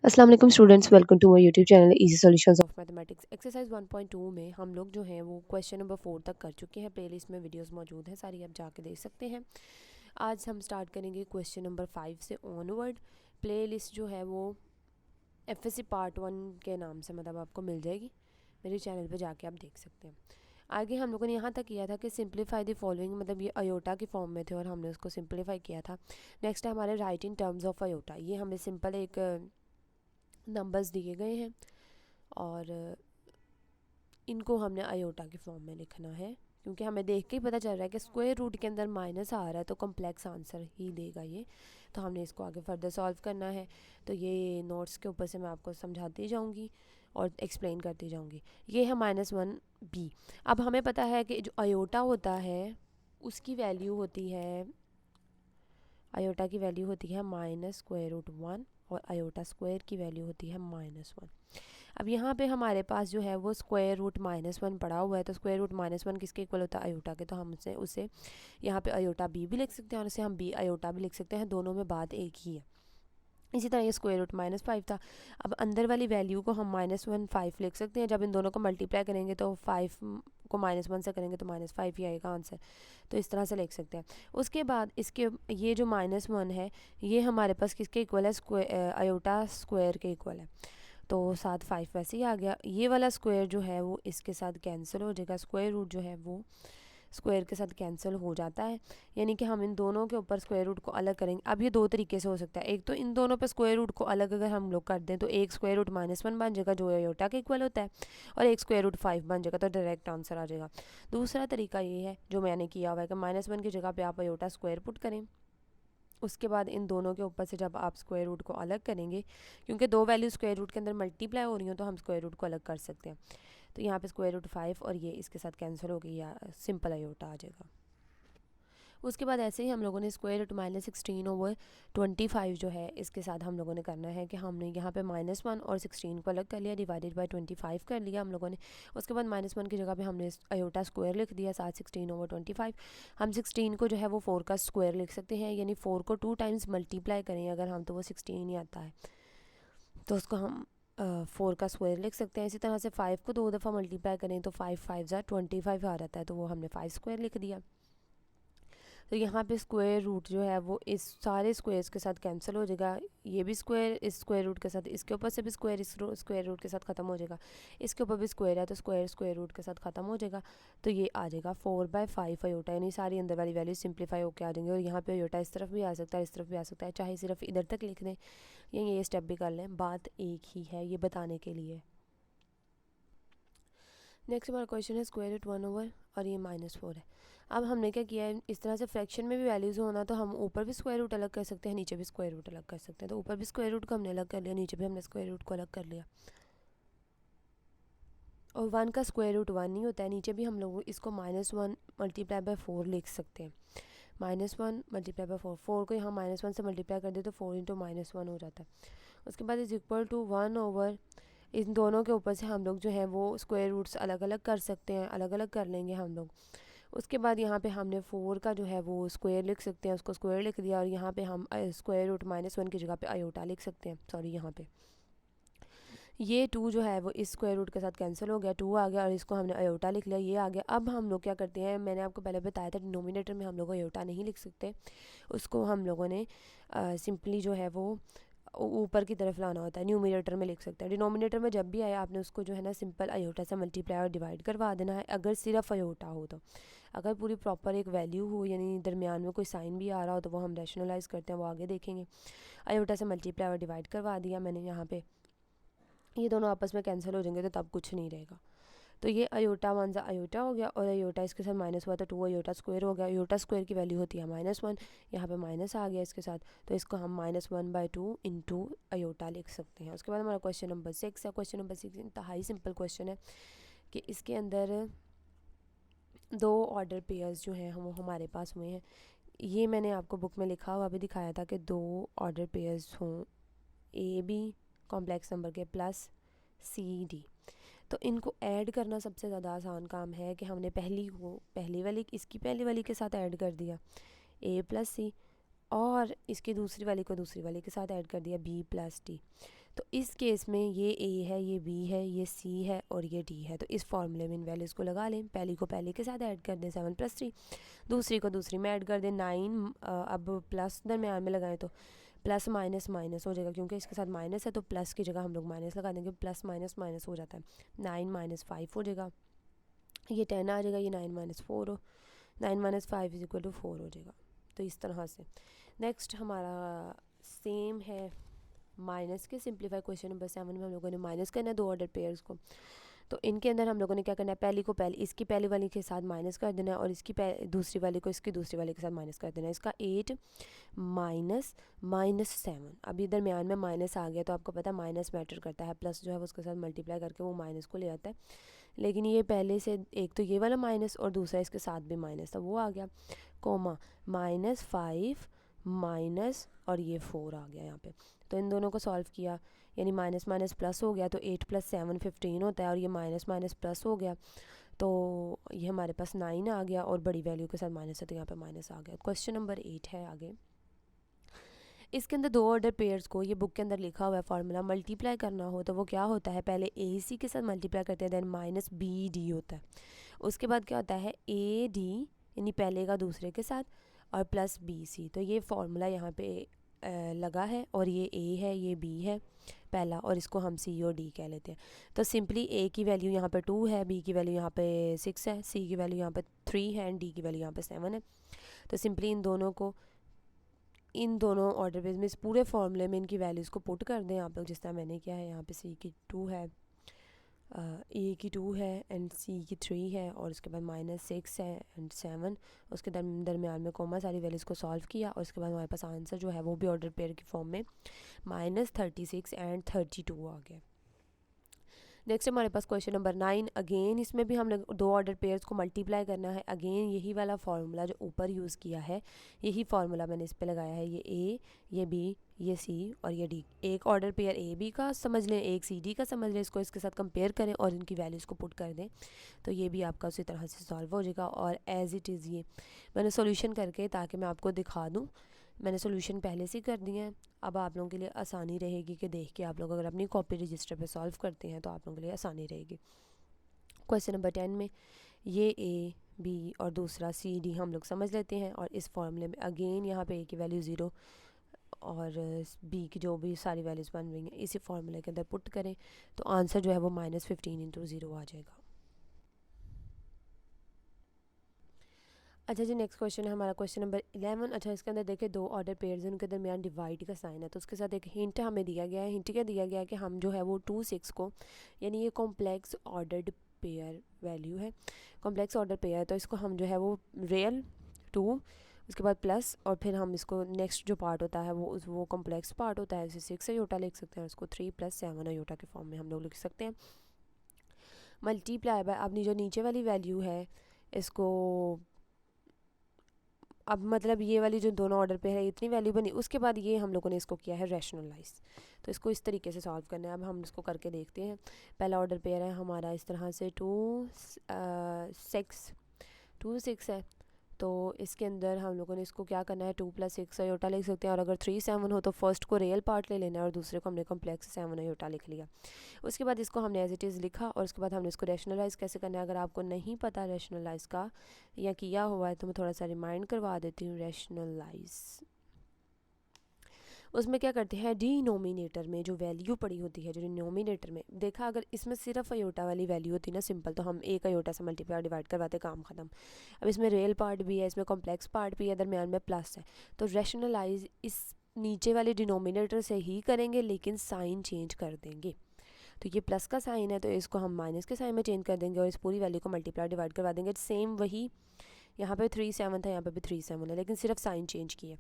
अस्सलाम वालेकुम students, welcome to my YouTube channel easy solutions of mathematics. Exercise 1.2 में हम लोग जो हैं वो क्वेश्चन नंबर 4 तक कर चुके हैं। प्लेलिस्ट में वीडियोस मौजूद हैं, सारी आप जाके देख सकते हैं। आज हम स्टार्ट करेंगे क्वेश्चन नंबर 5 से ऑनवर्ड। प्लेलिस्ट जो है वो एफएससी पार्ट 1 के नाम से मतलब आपको मिल जाएगी, मेरे चैनल पर जाके आप देख सकते हैं। आगे हम लोगों ने यहाँ तक किया था कि सिंप्लीफाई द फॉलोइंग, मतलब ये अयोटा की फॉर्म में थे और हमने उसको सिंप्लीफाई किया था। नेक्स्ट है हमारे write in terms of iota. ये हमें सिंपल एक नंबर्स दिए गए हैं और इनको हमने अयोटा की फॉर्म में लिखना है, क्योंकि हमें देख के ही पता चल रहा है कि स्क्वायर रूट के अंदर माइनस आ रहा है तो कॉम्प्लेक्स आंसर ही देगा ये। तो हमने इसको आगे फर्दर सॉल्व करना है। तो ये नोट्स के ऊपर से मैं आपको समझाती जाऊंगी और एक्सप्लेन करती जाऊंगी। ये है -1b। अब हमें पता है कि जो अयोटा होता है उसकी वैल्यू होती है, अयोटा की वैल्यू होती है -√1 और अयोटा स्क्वायर की वैल्यू होती है -1। अब यहाँ पे हमारे पास जो है वो स्क्वायर रूट -1 पड़ा हुआ है, तो स्क्वायर रूट -1 किसके इक्वल होता है, अयोटा के। तो हम उसे यहाँ पे अयोटा बी भी लिख सकते हैं और उसे हम बी अयोटा भी लिख सकते हैं, दोनों में बात एक ही है। इसी तरह ये स्क्वायर रूट -5 था। अब अंदर वाली वैल्यू को हम -1 5 लिख सकते हैं। जब इन दोनों को मल्टीप्लाई करेंगे तो 5 को -1 से करेंगे तो -5 ही आएगा आंसर। तो इस तरह से लिख सकते हैं। उसके बाद इसके ये जो -1 है ये हमारे पास किसके इक्वल है, अयोटा स्क्वायर के इक्वल है। तो साथ 5 वैसे ही आ गया। ये वाला स्क्वायर जो है वो इसके साथ कैंसिल हो जाएगा, स्क्वायर रूट जो है वो स्क्वायर के साथ कैंसिल हो जाता है। यानी कि हम इन दोनों के ऊपर स्क्वायर रूट को अलग करेंगे। अब ये दो तरीके से हो सकता है। एक तो इन दोनों पे स्क्वायर रूट को अलग अगर हम लोग कर दें तो एक स्क्वायर रूट -1 बन जाएगा जो अयोटा के इक्वल होता है, और एक स्क्वायर रूट 5 बन जाएगा, तो डायरेक्ट आंसर आ जाएगा। दूसरा तरीका ये है जो मैंने किया हुआ है कि -1 की जगह पे आप अयोटा स्क्वायर पुट करें। उसके बाद इन दोनों के ऊपर से जब आप स्क्वायर रूट को अलग करेंगे, क्योंकि दो वैल्यू स्क्वायर रूट के अंदर मल्टीप्लाई हो रही हो तो हम स्क्वायर रूट को अलग कर सकते हैं। तो यहाँ पे स्क्वायर रूट 5 और ये इसके साथ कैंसिल हो गई, या सिंपल अयोटा आ जाएगा। उसके बाद ऐसे ही हम लोगों ने स्क्वायर रूट -16/25 जो है इसके साथ हम लोगों ने करना है कि हमने यहाँ पे -1 और 16 को अलग कर लिया, डिवाइडेड बाय 25 कर लिया हम लोगों ने। उसके बाद -1 की जगह पे हमने अयोटा स्क्वायर लिख दिया, साथ 16/25। हम 16 को जो है वो 4 का स्क्वायर लिख सकते हैं, यानी 4 को 2 टाइम्स मल्टीप्लाई करें अगर हम तो वो 16 ही आता है, तो उसको हम 4 का स्क्वायर लिख सकते हैं। इसी तरह से 5 को 2 दफ़ा मल्टीप्लाई करें तो 5 5 25 आ जाता है, तो वो हमने 5 स्क्वायर लिख दिया। तो यहाँ पे स्क्वायर रूट जो है वो इस सारे स्क्वायर्स के साथ कैंसिल हो जाएगा। ये भी स्क्वायर इस स्क्वायर रूट के साथ, इसके ऊपर से भी स्क्वायर इस स्क्वायर रूट के साथ ख़त्म हो जाएगा। इसके ऊपर भी स्क्वायर है तो स्क्वायर स्क्वायर रूट के साथ ख़त्म हो जाएगा। तो ये आ जाएगा 4/5 अयोटा, यानी सारी अंदर वाली वैल्यू सिंप्लीफाई होकर आ जाएंगे। और यहाँ पे अयोटा इस तरफ भी आ सकता है, इस तरफ भी आ सकता है, चाहे सिर्फ इधर तक लिख दें या ये स्टेप भी कर लें, बात एक ही है ये बताने के लिए। नेक्स्ट हमारा क्वेश्चन है स्क्वायर रूट 1/, और ये -4 है। अब हमने क्या किया है, इस तरह से फ्रैक्शन में भी वैल्यूज़ होना तो हम ऊपर भी स्क्वायर रूट अलग कर सकते हैं, नीचे भी स्क्वायर रूट अलग कर सकते हैं। तो ऊपर भी स्क्वायर रूट को हमने अलग कर लिया, नीचे भी हमने स्क्वायर रूट को अलग कर लिया। और 1 का स्क्वायर रूट 1 नहीं होता है, नीचे भी हम लोग इसको -1 मल्टीप्लाई बाय 4 लिख सकते हैं। -1 मल्टीप्लाई बाय 4, 4 को यहाँ -1 से मल्टीप्लाई कर दे तो 4 × -1 हो जाता है। उसके बाद इज इक्वल टू 1/, इन दोनों के ऊपर से हम लोग जो है वो स्क्वायर रूट्स अलग अलग कर सकते हैं, अलग अलग कर लेंगे हम लोग। उसके बाद यहाँ पे हमने 4 का जो है वो स्क्वायर लिख सकते हैं, उसको स्क्वायर लिख दिया, और यहाँ पे हम स्क्वायर रूट -1 की जगह पे अयोटा लिख सकते हैं। सॉरी, यहाँ पे ये 2 जो है वो इस स्क्वायर रूट के साथ कैंसिल हो गया, 2 आ गया और इसको हमने अयोटा लिख लिया, ये आ गया। अब हम लोग क्या करते हैं, मैंने आपको पहले बताया था डिनोमिनेटर में हम लोग अयोटा नहीं लिख सकते, उसको हम लोगों ने सिंपली जो है वो ऊपर की तरफ लाना होता है, न्यूमिनेटर में लिख सकते हैं। डिनोमिनेटर में जब भी आया आपने उसको जो है ना सिंपल अयोटा से मल्टीप्लाई और डिवाइड करवा देना है, अगर सिर्फ अयोटा हो तो। अगर पूरी प्रॉपर एक वैल्यू हो, यानी दरमियान में कोई साइन भी आ रहा हो, तो वो हम रैशनलाइज करते हैं, वो आगे देखेंगे। अयोटा से मल्टीप्लाई और डिवाइड करवा दिया मैंने यहाँ पे, ये दोनों आपस में कैंसिल हो जाएंगे तो तब कुछ नहीं रहेगा। तो ये अयोटा 1 सा अयोटा हो गया, और अयोटा इसके साथ माइनस हुआ तो 2 अयोटा स्क्वायर हो गया। अयोटा स्क्वायर की वैल्यू होती है -1, यहाँ पे माइनस आ गया इसके साथ, तो इसको हम -1/2 इंटू अयोटा लिख सकते हैं। उसके बाद हमारा क्वेश्चन नंबर 6 है। क्वेश्चन नंबर 6 इंतहाई सिंपल क्वेश्चन है कि इसके अंदर 2 ऑर्डर पेयर्स जो हैं वो हमारे पास हुए हैं। ये मैंने आपको बुक में लिखा हुआ भी दिखाया था कि 2 ऑर्डर पेयर्स हों AB कॉम्प्लेक्स नंबर के प्लस CD, तो इनको ऐड करना सबसे ज़्यादा आसान काम है कि हमने पहली वाली इसकी पहली वाली के साथ ऐड कर दिया A + C, और इसकी दूसरी वाली को दूसरी वाली के साथ ऐड कर दिया B + D। तो इस केस में ये a है, ये b है, ये c है और ये d है। तो इस फॉर्मूले में इन वैल्यूज़ को लगा लें। पहली को पहले के साथ ऐड कर दें 7 + 3, दूसरी को दूसरी में ऐड कर दें 9। अब प्लस दरम्यान में लगाएं तो प्लस माइनस माइनस हो जाएगा, क्योंकि इसके साथ माइनस है तो प्लस की जगह हम लोग माइनस लगा देंगे। प्लस माइनस माइनस हो जाता है, 9 - 5 हो जाएगा, ये 10 आ जाएगा, ये 9 - 4 हो, 9 - 5 = 4 हो जाएगा। तो इस तरह से नेक्स्ट हमारा सेम है माइनस के सिंप्लीफाई क्वेश्चन नंबर 7 में हम लोगों ने माइनस करना है 2 ऑर्डर पेयर्स को। तो इनके अंदर हम लोगों ने क्या करना है, पहली को पहले इसकी पहली वाली के साथ माइनस कर देना है और इसकी दूसरी वाली को इसकी दूसरी वाली के साथ माइनस कर देना है। इसका 8 - -7, अभी दरमियान में माइनस आ गया तो आपको पता है माइनस मैटर करता है, प्लस जो है उसके साथ मल्टीप्लाई करके वो माइनस को ले आता है। लेकिन ये पहले से एक तो ये वाला माइनस और दूसरा इसके साथ भी माइनस था वो आ गया, कोमा -5 माइनस और ये 4 आ गया यहाँ पे। तो इन दोनों को सॉल्व किया, यानी माइनस माइनस प्लस हो गया, तो 8 + 7 15 होता है, और ये माइनस माइनस प्लस हो गया तो ये हमारे पास 9 आ गया, और बड़ी वैल्यू के साथ माइनस है तो यहाँ पे माइनस आ गया। क्वेश्चन नंबर 8 है आगे। इसके अंदर 2 ऑर्डर पेयर्स को, ये बुक के अंदर लिखा हुआ है फार्मूला, मल्टीप्लाई करना हो तो वो क्या होता है, पहले ए सी के साथ मल्टीप्लाई करते हैं, देन माइनस बी डी होता है। उसके बाद क्या होता है ए डी, यानी पहले का दूसरे के साथ, और प्लस बी सी। तो ये फार्मूला यहाँ पे लगा है, और ये ए है, ये बी है पहला, और इसको हम सी और डी कह लेते हैं। तो सिंपली ए की वैल्यू यहाँ पे 2 है, बी की वैल्यू यहाँ पे 6 है, सी की वैल्यू यहाँ पे 3 है, एंड डी की वैल्यू यहाँ पे 7 है। तो सिंपली इन दोनों ऑर्डर बेस में इस पूरे फॉर्मूले में इनकी वैल्यूज़ को पुट कर दें आप लोग, जिस तरह मैंने किया है। यहाँ पे सी की 2 है, ए की 2 है, एंड सी की 3 है, और उसके बाद -6 है एंड 7। उसके दरमियान में कोमा, सारी वैल्यूज़ को सॉल्व किया, और उसके बाद हमारे पास आंसर जो है वो भी ऑर्डर पेयर की फॉर्म में -36 एंड 32 आ गया। नेक्स्ट हमारे पास क्वेश्चन नंबर 9। अगेन इसमें भी हम लोग 2 ऑर्डर पेयर्स को मल्टीप्लाई करना है। अगेन यही वाला फार्मूला जो ऊपर यूज़ किया है, यही फार्मूला मैंने इस पे लगाया है। ये ए, ये बी, ये सी और ये डी। एक ऑर्डर पेयर ए बी का समझ लें, एक सी डी का समझ लें, इसको इसके साथ कंपेयर करें और इनकी वैल्यूज़ को पुट कर दें, तो ये भी आपका उसी तरह से सॉल्व हो जाएगा। और एज़ इट इज़ ये मैंने सोल्यूशन करके, ताकि मैं आपको दिखा दूँ, मैंने सोल्यूशन पहले से कर दिए हैं। अब आप लोगों के लिए आसानी रहेगी कि देख के आप लोग अगर अपनी कॉपी रजिस्टर पे सॉल्व करते हैं तो आप लोगों के लिए आसानी रहेगी। क्वेश्चन नंबर 10 में ये ए बी और दूसरा सी डी हम लोग समझ लेते हैं, और इस फॉर्मूले में अगेन यहाँ पे ए की वैल्यू 0 और बी की जो भी सारी वैल्यूज़ बन रही हैं इसी फॉर्मूले के अंदर पुट करें, तो आंसर जो है वो -15 × 0 आ जाएगा। अच्छा जी, नेक्स्ट क्वेश्चन है हमारा क्वेश्चन नंबर 11। अच्छा, इसके अंदर देखिए 2 ऑर्डर पेयर्स हैं, उनके दरमियान डिवाइड का साइन है, तो उसके साथ एक हिंट हमें दिया गया है। हिंट क्या दिया गया है कि हम जो है वो 2 6 को, यानी ये कॉम्प्लेक्स ऑर्डर्ड पेयर वैल्यू है, कॉम्प्लेक्स ऑर्डर पेयर, तो इसको हम जो है वो रियल 2, उसके बाद प्लस, और फिर हम इसको नेक्स्ट जो पार्ट होता है वो कॉम्प्लेक्स पार्ट होता है, इसे 6 अयोटा लिख सकते हैं, उसको 3 + 7 अयोटा के फॉर्म में हम लोग लिख सकते हैं। मल्टीप्लाई बाय, अपनी जो नीचे वाली वैल्यू है इसको, अब मतलब ये वाली जो दोनों ऑर्डर पे है इतनी वैल्यू बनी, उसके बाद ये हम लोगों ने इसको किया है रैशनलाइज, तो इसको इस तरीके से सॉल्व करना है। अब हम इसको करके देखते हैं। पहला ऑर्डर पेयर है हमारा इस तरह से 2 6 है, तो इसके अंदर हम लोगों ने इसको क्या करना है, 2 + 6 अयोटा लिख सकते हैं, और अगर 3 7 हो तो फर्स्ट को रियल पार्ट ले लेना है और दूसरे को हमने कॉम्प्लेक्स 7 अयोटा लिख लिया। उसके बाद इसको हमने एज इट इज़ लिखा, और उसके बाद हमने इसको रैशनलाइज़ कैसे करना है। अगर आपको नहीं पता रैशनलाइज़ का या किया हुआ है तो मैं थोड़ा सा रिमाइंड करवा देती हूँ। रैशनलाइज़ उसमें क्या करते हैं, डिनोमिनेटर में जो वैल्यू पड़ी होती है, जो डिनोमिनेटर में देखा, अगर इसमें सिर्फ अयोटा वाली वैल्यू होती ना सिंपल, तो हम एक अयोटा से मल्टीप्लाई डिवाइड करवाते, काम ख़त्म। अब इसमें रियल पार्ट भी है, इसमें कॉम्प्लेक्स पार्ट भी है, दरमियान में प्लस है, तो रैशनलाइज इस नीचे वाले डिनोमिनेटर से ही करेंगे, लेकिन साइन चेंज कर देंगे। तो ये प्लस का साइन है तो इसको हम माइनस के साइन में चेंज कर देंगे, और इस पूरी वैल्यू को मल्टीप्लाई डिवाइड करवा देंगे। सेम वही, यहाँ पे 3 7 था, यहाँ पे भी 3 7 है, लेकिन सिर्फ साइन चेंज किया।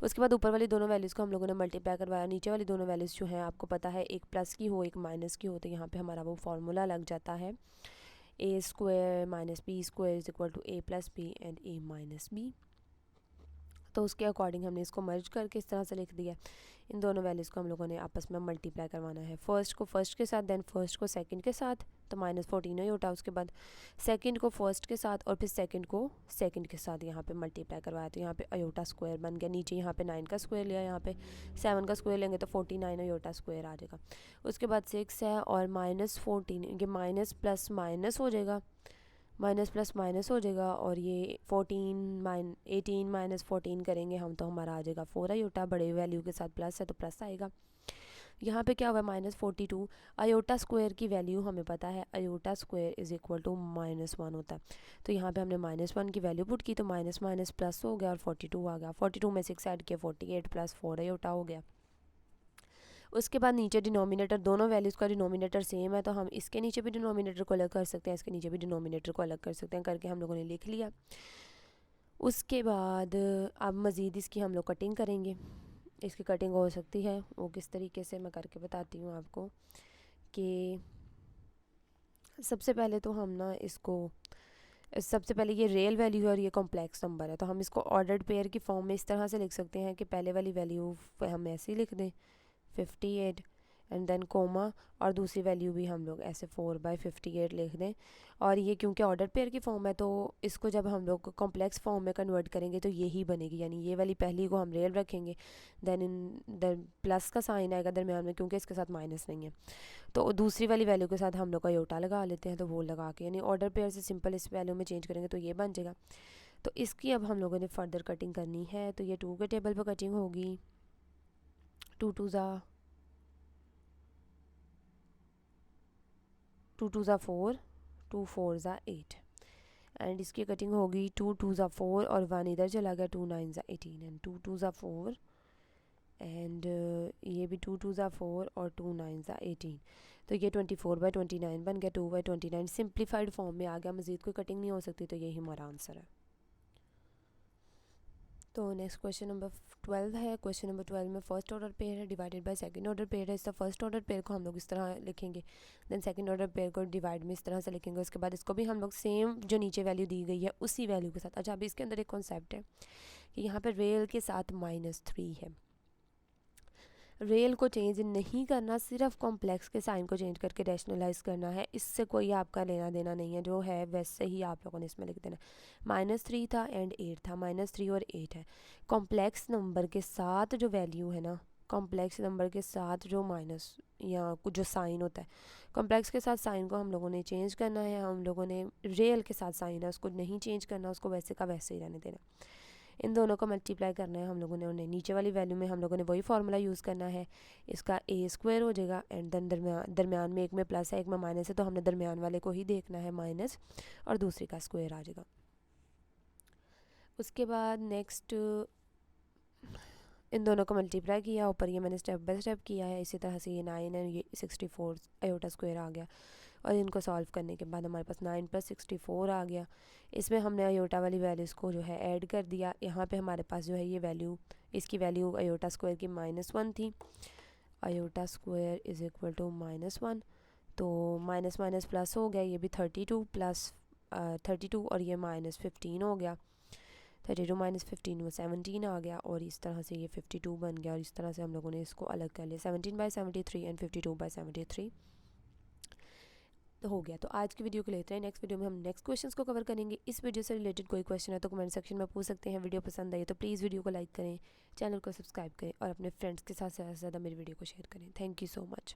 उसके बाद ऊपर वाली दोनों वैल्यूज़ को हम लोगों ने मल्टीप्लाई करवाया। नीचे वाली दोनों वैल्यूज़ जो हैं आपको पता है, एक प्लस की हो एक माइनस की हो, तो यहाँ पे हमारा वो फार्मूला लग जाता है, a² - b² = a + b and a - b। तो उसके अकॉर्डिंग हमने इसको मर्ज करके इस तरह से लिख दिया। इन दोनों वैल्यूज़ को हम लोगों ने आपस में मल्टीप्लाई करवाना है, फर्स्ट को फर्स्ट के साथ, देन फर्स्ट को सेकंड के साथ, तो -14 ही होता है। उसके बाद सेकंड को फर्स्ट के साथ और फिर सेकंड को सेकंड के साथ यहाँ पे मल्टीप्लाई करवाया, तो यहाँ पे अयोटा स्क्वायर बन गया। नीचे यहाँ पे 9 का स्क्वायर लिया, यहाँ पे 7 का स्क्वायर लेंगे तो 49 अयोटा स्क्वायर आ जाएगा। उसके बाद 6 है और -14, ये माइनस प्लस माइनस हो जाएगा, माइनस प्लस माइनस हो जाएगा, और ये 18 माइनस 14 करेंगे हम तो हमारा आ जाएगा 4 अयोटा। बड़े वैल्यू के साथ प्लस है तो प्लस आएगा। यहाँ पे क्या हुआ, -42। अयोटा स्क्वायर की वैल्यू हमें पता है, iota square is equal to -1 होता है। तो यहाँ पे हमने -1 की वैल्यू पुट की, तो माइनस माइनस प्लस हो गया और 42 आ गया। 42 में 6 ऐड किया, 48 + 4 अयोटा हो गया। उसके बाद नीचे डिनोमिनेटर, दोनों वैल्यूज़ का डिनोमिनेटर सेम है, तो हम इसके नीचे भी डिनोमिनेटर को अलग कर सकते हैं, इसके नीचे भी डिनोमिनेटर को अलग कर सकते हैं, करके हम लोगों ने लिख लिया। उसके बाद अब मज़ीद इसकी हम लोग कटिंग करेंगे। इसकी कटिंग हो सकती है, वो किस तरीके से मैं करके बताती हूँ आपको। कि सबसे पहले तो हम ना इसको, सबसे पहले ये रियल वैल्यू है और ये कॉम्प्लेक्स नंबर है, तो हम इसको ऑर्डर्ड पेयर की फॉर्म में इस तरह से लिख सकते हैं कि पहले वाली वैल्यू हम ऐसे ही लिख दें 58 एंड देन कोमा, और दूसरी वैल्यू भी हम लोग ऐसे 4/58 लिख दें। और ये क्योंकि ऑर्डर पेयर की फॉर्म है तो इसको जब हम लोग कॉम्प्लेक्स फॉर्म में कन्वर्ट करेंगे तो यही बनेगी, यानी ये वाली पहली को हम रियल रखेंगे, देन इन प्लस का साइन आएगा दरमियान में क्योंकि इसके साथ माइनस नहीं है, तो दूसरी वाली वैल्यू के साथ हम लोग अयोटा लगा लेते हैं, तो वो लगा के यानी ऑर्डर पेयर से सिंपल इस वैल्यू में चेंज करेंगे तो ये बन जाएगा। तो इसकी अब हम लोगों ने फर्दर कटिंग करनी है, तो ये 2 के टेबल पर कटिंग होगी। 2 2 ज़ा 4, 2 4 ज़ा 8, एंड इसकी कटिंग होगी 2 2 ज़ा 4 और 1 इधर चला गया, 2 9 ज़ा 18 एंड 2 2 ज़ा 4 एंड ये भी 2 2 ज़ा 4 और 2 9 ज़ा 18, तो ये 24/29 बन गया, 2/29 सिंप्लीफाइड फॉर्म में आ गया। मज़ीद कोई कटिंग नहीं हो सकती, तो यही हमारा आंसर है। तो नेक्स्ट क्वेश्चन नंबर 12 है। क्वेश्चन नंबर 12 में फर्स्ट ऑर्डर पेयर है divided by second order pair है। इसका फर्स्ट ऑर्डर पेयर को हम लोग इस तरह लिखेंगे, देन सेकंड ऑर्डर पेयर को डिवाइड में इस तरह से लिखेंगे। उसके बाद इसको भी हम लोग सेम जो नीचे वैल्यू दी गई है उसी वैल्यू के साथ। अच्छा, अभी इसके अंदर एक कॉन्सेप्ट है कि यहाँ पर रियल के साथ -3 है। रियल को चेंज नहीं करना, सिर्फ कॉम्प्लेक्स के साइन को चेंज करके रैशनलाइज करना है, इससे कोई आपका लेना देना नहीं है, जो है वैसे ही आप लोगों ने इसमें लिख देना। -3 था एंड 8 था, -3 और 8 है। कॉम्प्लेक्स नंबर के साथ जो वैल्यू है ना, कॉम्प्लेक्स नंबर के साथ जो माइनस या कुछ जो साइन होता है, कॉम्प्लेक्स के साथ साइन को हम लोगों ने चेंज करना है। हम लोगों ने रियल के साथ साइन है उसको नहीं चेंज करना, उसको वैसे का वैसे ही रहने देना। इन दोनों को मल्टीप्लाई करना है हम लोगों ने, उन्हें नीचे वाली वैल्यू में हम लोगों ने वही फार्मूला यूज़ करना है। इसका a² हो जाएगा एंड देन दरमियान में एक में प्लस है एक में माइनस है, तो हमने दरमियान वाले को ही देखना है माइनस, और दूसरी का स्क्वायर आ जाएगा। उसके बाद नेक्स्ट इन दोनों को मल्टीप्लाई किया, ऊपर ये मैंने स्टेप बाय स्टेप किया है। इसी तरह से ये 9 है, ये 64 अयोटा स्क्वायर आ गया, और इनको सॉल्व करने के बाद हमारे पास 9 + 64 आ गया। इसमें हमने अयोटा वाली वैल्यूज़ को जो है ऐड कर दिया। यहाँ पे हमारे पास जो है ये वैल्यू, इसकी वैल्यू अयोटा स्क्वायर की -1 थी। Iota square is equal to -1, तो माइनस माइनस प्लस हो गया, ये भी 32 + 32 और ये -15 हो गया। 32 - 15 वो 17 आ गया, और इस तरह से ये 52 बन गया, और इस तरह से हम लोगों ने इसको अलग कर लिया। 17/73 एंड 52/73 तो हो गया। तो आज की वीडियो को लेते हैं, नेक्स्ट वीडियो में हम नेक्स्ट क्वेश्चंस को कवर करेंगे। इस वीडियो से रिलेटेड कोई क्वेश्चन है तो कमेंट सेक्शन में पूछ सकते हैं। वीडियो पसंद आई तो प्लीज़ वीडियो को लाइक करें, चैनल को सब्सक्राइब करें, और अपने फ्रेंड्स के साथ ज़्यादा से ज़्यादा मेरी वीडियो को शेयर करें। Thank you so much.